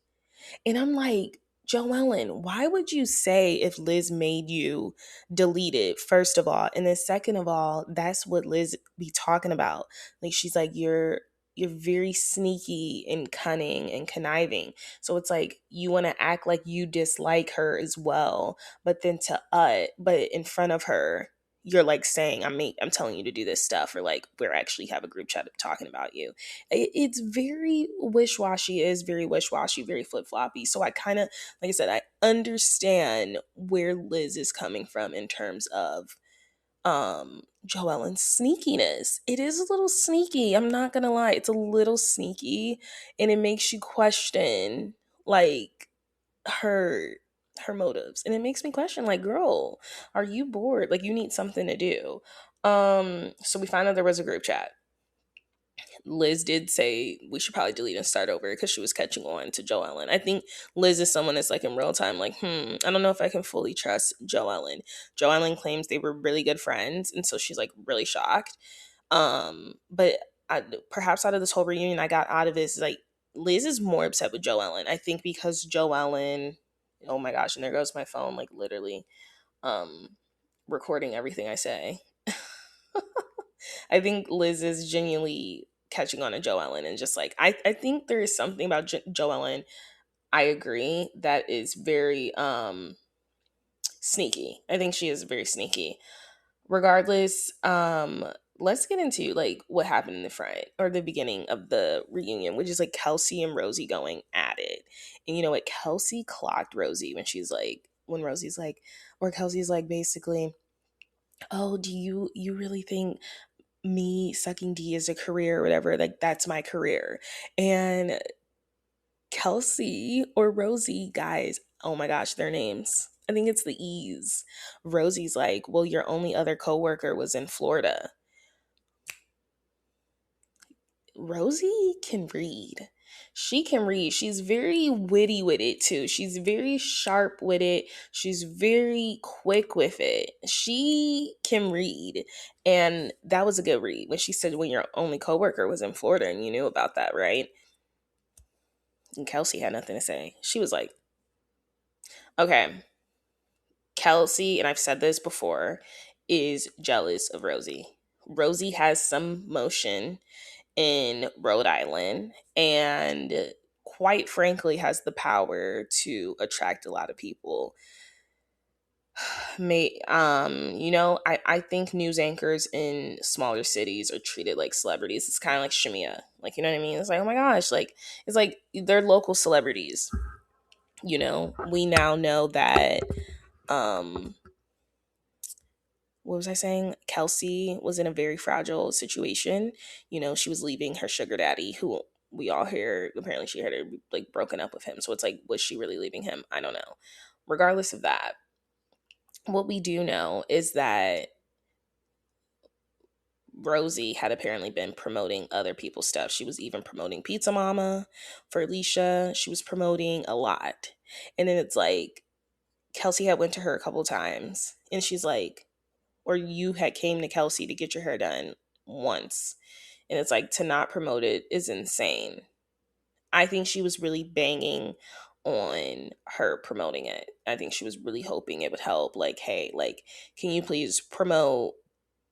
And I'm like, Joellen, why would you say if Liz made you delete it, first of all? And then second of all, that's what Liz be talking about. Like, she's like, you're very sneaky and cunning and conniving. So it's like, you want to act like you dislike her as well, but then but in front of her, you're like saying, I'm telling you to do this stuff, or like, we're actually have a group chat talking about you. It's very wish-washy. It is very wish-washy, very flip-floppy. So I kind of, like I said, I understand where Liz is coming from in terms of Joellen's sneakiness. It is a little sneaky. I'm not gonna lie. It's a little sneaky, and it makes you question, like, her her motives, and it makes me question, like, girl, are you bored? Like, you need something to do. So we found out there was a group chat. Liz did say we should probably delete and start over because she was catching on to Joellen. I think Liz is someone that's like in real time, like, I don't know if I can fully trust Joellen. Joellen claims they were really good friends, and so she's like really shocked. But perhaps out of this whole reunion, I got out of this like Liz is more upset with Joellen. I think because Joellen, oh my gosh, and there goes my phone, like literally, um, recording everything I say. I think Liz is genuinely catching on to Joellen and just like I think there is something about Joellen. I agree that is very sneaky. I think she is very sneaky. Regardless, let's get into like what happened in the front or the beginning of the reunion, which is like Kelsey and Rosie going at it. And you know what? Kelsey clocked Rosie when she's like when Rosie's like or Kelsey's like basically, oh, do you really think me sucking D is a career or whatever? Like that's my career. And Kelsey or Rosie, guys, oh my gosh, their names. I think it's the E's. Rosie's like, well, your only other coworker was in Florida. Rosie can read. She can read. She's very witty with it too. She's very sharp with it. She's very quick with it. She can read. And that was a good read when she said when your only coworker was in Florida and you knew about that, right? And Kelsey had nothing to say. She was like, okay, Kelsey, and I've said this before, is jealous of Rosie. Rosie has some motion in Rhode Island and quite frankly has the power to attract a lot of people. I think news anchors in smaller cities are treated like celebrities. It's kind of like Shamea. Like, you know what I mean? It's like, oh my gosh, like it's like they're local celebrities. We now know that um what was I saying? Kelsey was in a very fragile situation. She was leaving her sugar daddy, who we all hear apparently she had like broken up with him. So it's like, was she really leaving him? I don't know. Regardless of that, what we do know is that Rosie had apparently been promoting other people's stuff. She was even promoting Pizza Mama for Alicia. She was promoting a lot. And then it's like Kelsey had went to her a couple times and she's like, or you had came to Kelsey to get your hair done once. And it's like to not promote it is insane. I think she was really banging on her promoting it. I think she was really hoping it would help. Like, hey, like, can you please promote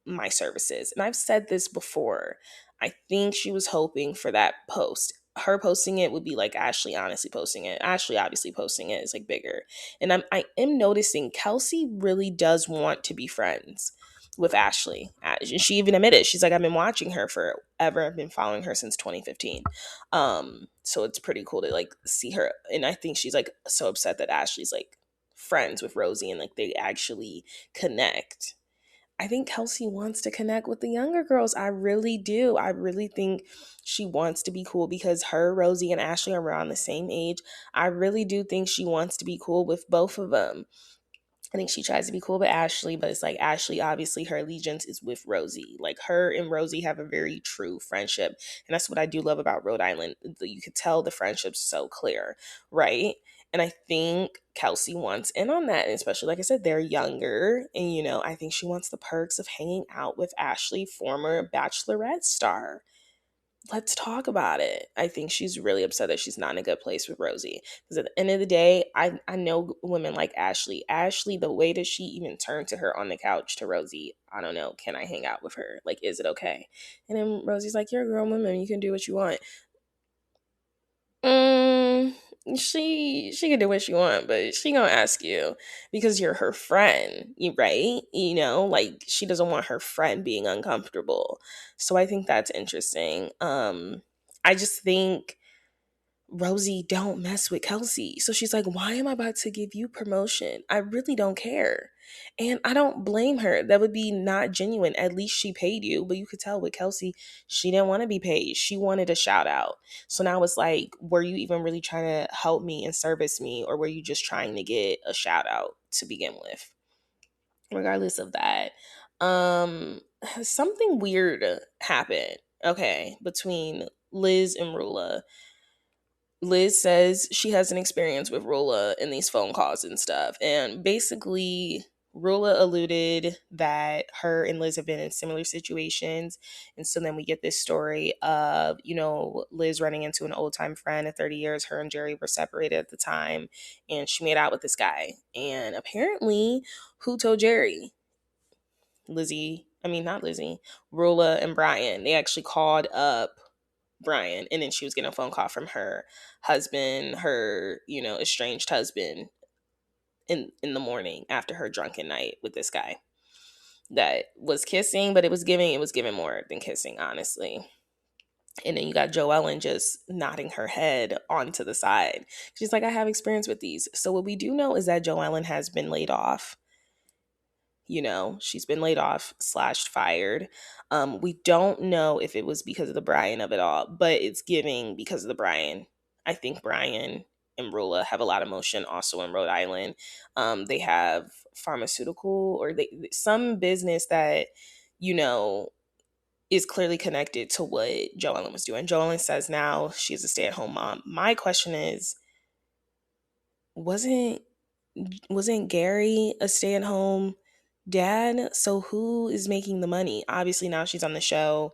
my services? And I've said this before. I think she was hoping for that post. Her posting it would be like Ashley honestly posting it. Ashley obviously posting it is like bigger. And I am noticing Kelsey really does want to be friends with Ashley. She even admitted, she's like, I've been watching her forever. I've been following her since 2015. So it's pretty cool to like see her. And I think she's like so upset that Ashley's like friends with Rosie and like they actually connect. I think Kelsey wants to connect with the younger girls. I really do. I really think she wants to be cool because her, Rosie, and Ashley are around the same age. I really do think she wants to be cool with both of them. I think she tries to be cool with Ashley, but it's like Ashley, obviously, her allegiance is with Rosie. Like her and Rosie have a very true friendship. And that's what I do love about Rhode Island. You could tell the friendship's so clear, right? And I think Kelsey wants in on that. And especially, like I said, they're younger. And, I think she wants the perks of hanging out with Ashley, former Bachelorette star. Let's talk about it. I think she's really upset that she's not in a good place with Rosie. Because at the end of the day, I know women like Ashley. Ashley, the way that she even turned to her on the couch to Rosie, I don't know, can I hang out with her? Like, is it okay? And then Rosie's like, you're a grown woman, you can do what you want. Mm, she can do what she want, but she gonna ask you because you're her friend, right? Like she doesn't want her friend being uncomfortable. So I think that's interesting. I just think Rosie don't mess with Kelsey. So she's like, why am I about to give you promotion? I really don't care. And I don't blame her. That would be not genuine. At least she paid you. But you could tell with Kelsey, she didn't want to be paid. She wanted a shout out. So now it's like, were you even really trying to help me and service me? Or were you just trying to get a shout out to begin with? Regardless of that, um, something weird happened, okay, between Liz and Rulla. Liz says she has an experience with Rulla in these phone calls and stuff. And basically, Rulla alluded that her and Liz have been in similar situations. And so then we get this story of, Liz running into an old time friend of 30 years. Her and Jerry were separated at the time. And she made out with this guy. And apparently, who told Jerry? Not Lizzie, Rulla and Brian. They actually called up Brian, and then she was getting a phone call from her husband, her, estranged husband in the morning after her drunken night with this guy that was kissing, but it was giving more than kissing, honestly. And then you got Joellen just nodding her head onto the side. She's like, I have experience with these. So what we do know is that Joellen has been laid off. She's been laid off / fired. We don't know if it was because of the Brian of it all, but it's giving because of the Brian. I think Brian and Rulla have a lot of motion also in Rhode Island. They have pharmaceutical or some business that, you know, is clearly connected to what Joellen was doing. Joellen says now she's a stay-at-home mom. My question is, wasn't Gary a stay-at-home dad? So who is making the money? Obviously now she's on the show.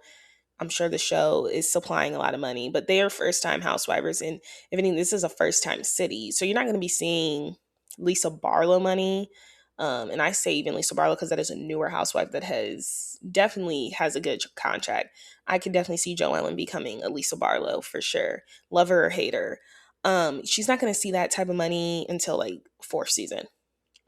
I'm sure the show is supplying a lot of money, but they are first-time housewives, and if anything, this is a first-time city, so you're not going to be seeing Lisa Barlow money. And I say even Lisa Barlow because that is a newer housewife that definitely has a good contract. I could definitely see Joellen becoming a Lisa Barlow for sure. Love her or hate her. She's not going to see that type of money until like fourth season,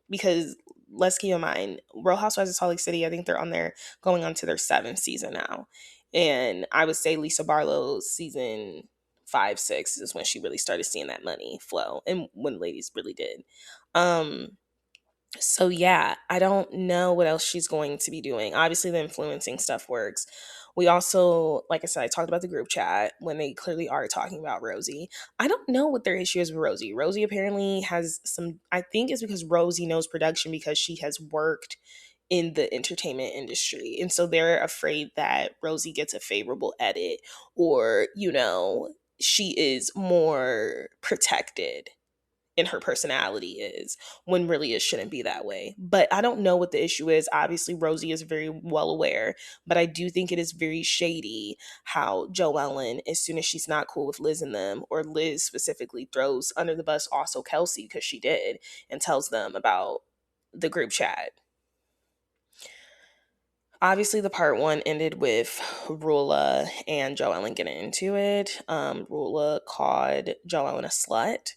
because let's keep in mind, Real Housewives of Salt Lake City, I think they're going on to their seventh season now. And I would say Lisa Barlow's season 5, 6 is when she really started seeing that money flow, and when ladies really did. So yeah, I don't know what else she's going to be doing. Obviously, the influencing stuff works. We also, like I said, I talked about the group chat when they clearly are talking about Rosie. I don't know what their issue is with Rosie. Rosie apparently has I think it's because Rosie knows production because she has worked in the entertainment industry. And so they're afraid that Rosie gets a favorable edit, or, she is more protected in her personality is, when really it shouldn't be that way. But I don't know what the issue is. Obviously, Rosie is very well aware, but I do think it is very shady how Joellen, as soon as she's not cool with Liz and them, or Liz specifically, throws under the bus also Kelsey, because she did, and tells them about the group chat. Obviously, the part 1 ended with Rulla and Joellen getting into it. Rulla called Joellen a slut.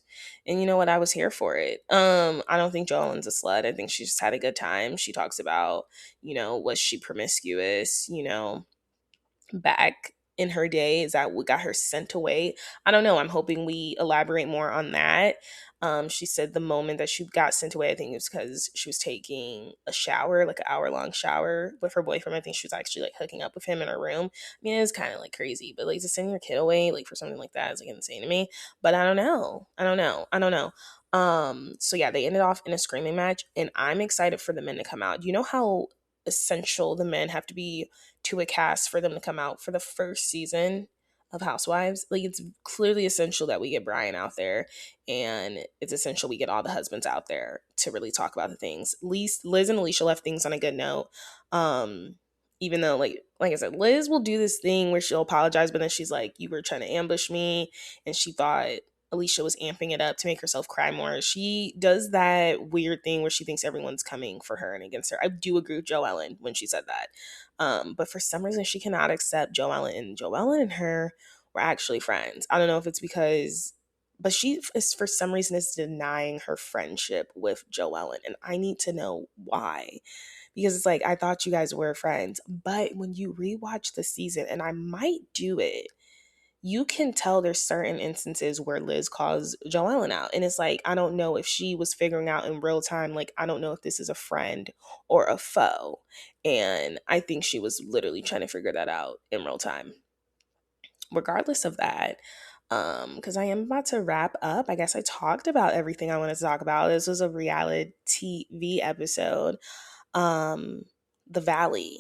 And you know what? I was here for it. I don't think Joellen's a slut. I think she just had a good time. She talks about, was she promiscuous, back in her day? Is that what got her sent away? I don't know. I'm hoping we elaborate more on that. She said the moment that she got sent away, I think it was because she was taking a shower, like an hour-long shower with her boyfriend. I think she was actually like hooking up with him in her room. I mean, it's kind of like crazy, but like to send your kid away like for something like that is like insane to me. But I don't know. So yeah, they ended off in a screaming match, and I'm excited for the men to come out. You know how essential the men have to be to a cast for them to come out for the first season of Housewives? Like, it's clearly essential that we get Brian out there, and it's essential we get all the husbands out there to really talk about the things. Liz and Alicia left things on a good note. Even though, like I said, Liz will do this thing where she'll apologize, but then she's like, you were trying to ambush me, and she thought Alicia was amping it up to make herself cry more. She does that weird thing where she thinks everyone's coming for her and against her. I do agree with Joellen when she said that. But for some reason, she cannot accept Joellen, and Joellen and her were actually friends. I don't know if it's because, but she is, for some reason, is denying her friendship with Joellen, and I need to know why. Because it's like, I thought you guys were friends. But when you rewatch the season, and I might do it you can tell there's certain instances where Liz calls Joellen out. And it's like, I don't know if she was figuring out in real time, like, I don't know if this is a friend or a foe. And I think she was literally trying to figure that out in real time. Regardless of that, because I am about to wrap up. I guess I talked about everything I wanted to talk about. This was a reality TV episode. Um, the Valley.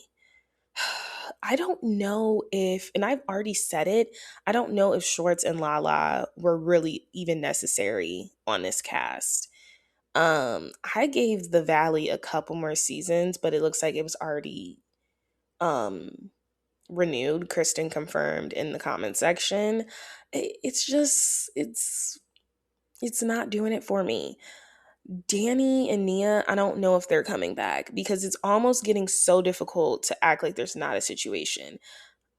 I don't know if, and I've already said it, I don't know if Schwartz and Lala were really even necessary on this cast. I gave The Valley a couple more seasons, but it looks like it was already um renewed. Kristen confirmed in the comment section. It's just it's not doing it for me. Danny and Nia, I don't know if they're coming back because it's almost getting so difficult to act like there's not a situation.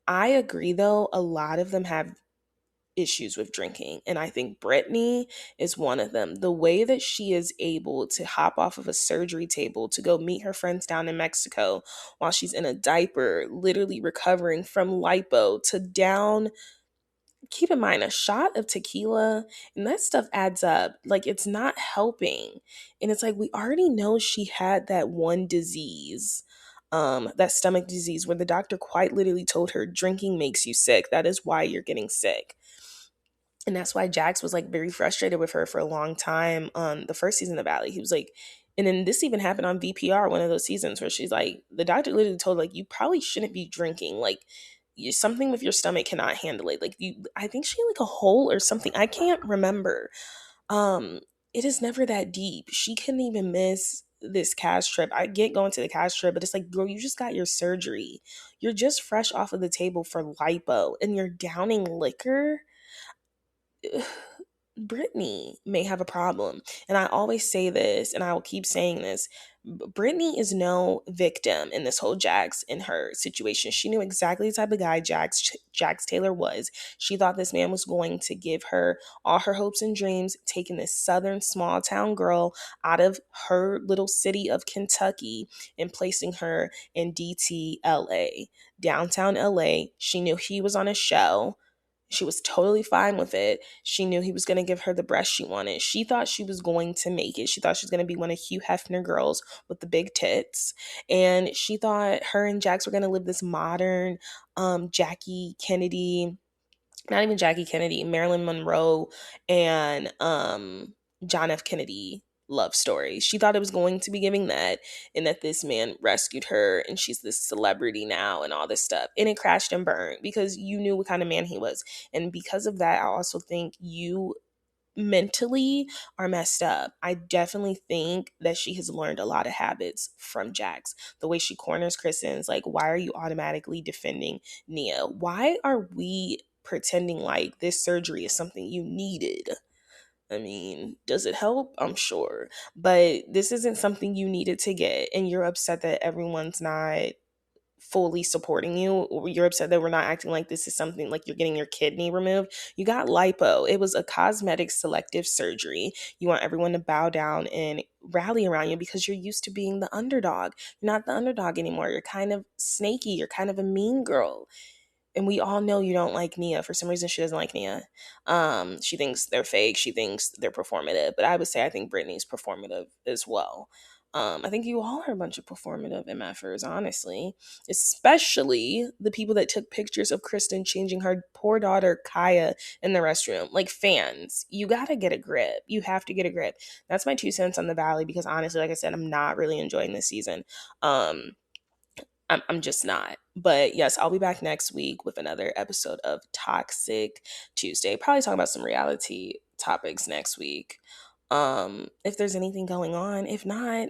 I agree though, a lot of them have issues with drinking. And I think Brittany is one of them. The way that she is able to hop off of a surgery table to go meet her friends down in Mexico while she's in a diaper, literally recovering from lipo, to down, keep in mind, a shot of tequila, and that stuff adds up. Like, it's not helping. And it's like, we already know she had that one disease, that stomach disease, where the doctor quite literally told her drinking makes you sick. That is why you're getting sick. And that's why Jax was like very frustrated with her for a long time on the first season of Valley. He was like, and then this even happened on VPR, one of those seasons where she's like, the doctor literally told, like, you probably shouldn't be drinking. Like, something with your stomach cannot handle it. Like, I think she had like a hole or something. I can't remember. Um, it is never that deep. She couldn't even miss this cast trip. I get going to the cast trip, but it's like, girl, you just got your surgery. You're just fresh off of the table for lipo and you're downing liquor. Brittany may have a problem. And I always say this, and I will keep saying this. Brittany is no victim in this whole Jax and her situation. She knew exactly the type of guy Jax Taylor was. She thought this man was going to give her all her hopes and dreams, taking this southern small town girl out of her little city of Kentucky and placing her in DT LA, downtown LA. She knew he was on a show. She was totally fine with it. She knew he was going to give her the breast she wanted. She thought she was going to make it. She thought she was going to be one of Hugh Hefner girls with the big tits. And she thought her and Jax were going to live this modern Jackie Kennedy, not even Jackie Kennedy, Marilyn Monroe and John F. Kennedy love story. She thought it was going to be giving that, and that this man rescued her and she's this celebrity now and all this stuff. And it crashed and burned because you knew what kind of man he was. And because of that, I also think you mentally are messed up. I definitely think that she has learned a lot of habits from Jax. The way she corners Kristen's like, why are you automatically defending Nia? Why are we pretending like this surgery is something you needed? I mean, does it help? I'm sure. But this isn't something you needed to get, and you're upset that everyone's not fully supporting you, or you're upset that we're not acting like this is something like you're getting your kidney removed. You got lipo. It was a cosmetic selective surgery. You want everyone to bow down and rally around you because you're used to being the underdog. You're not the underdog anymore. You're kind of snaky. You're kind of a mean girl. And we all know you don't like Nia. For some reason, she doesn't like Nia. She thinks they're fake. She thinks they're performative. But I would say I think Brittany's performative as well. I think you all are a bunch of performative MFers, honestly. Especially the people that took pictures of Kristen changing her poor daughter, Kaya, in the restroom. Like, fans, you gotta get a grip. You have to get a grip. That's my 2 cents on the Valley because honestly, like I said, I'm not really enjoying this season. I'm just not. But yes, I'll be back next week with another episode of Toxic Tuesday. Probably talking about some reality topics next week. If there's anything going on. If not,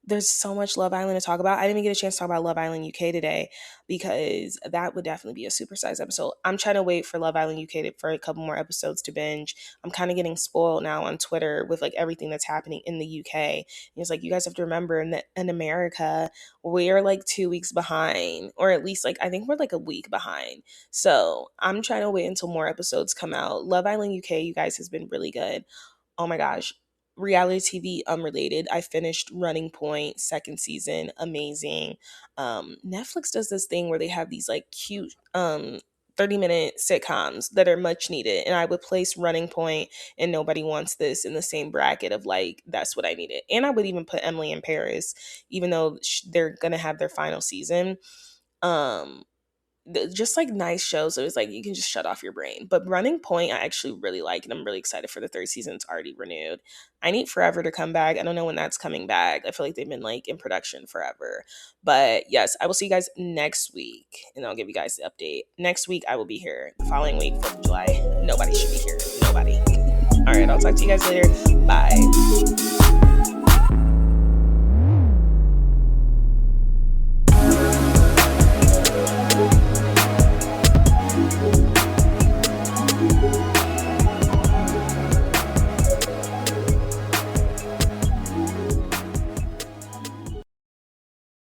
there's so much Love Island to talk about. I didn't even get a chance to talk about Love Island UK today because that would definitely be a supersized episode. I'm trying to wait for Love Island UK for a couple more episodes to binge. I'm kind of getting spoiled now on Twitter with like everything that's happening in the UK. And it's like, you guys have to remember in America, we're like 2 weeks behind, or at least like, I think we're like a week behind. So I'm trying to wait until more episodes come out. Love Island UK, you guys, has been really good. Oh my gosh. Reality TV unrelated. I finished Running Point second season. Amazing. Netflix does this thing where they have these like cute 30-minute sitcoms that are much needed. And I would place Running Point and Nobody Wants This in the same bracket of like, that's what I needed. And I would even put Emily in Paris, even though they're going to have their final season. Just like nice shows. So it's like you can just shut off your brain. But Running Point, I actually really like, and I'm really excited for the third season. It's already renewed. I Need Forever to come back. I don't know when that's coming back. I feel like they've been like in production forever. But yes, I will see you guys next week, and I'll give you guys the update. Next week, I will be here. The following week, 4th of July, nobody should be here. Nobody. All right, I'll talk to you guys later. Bye.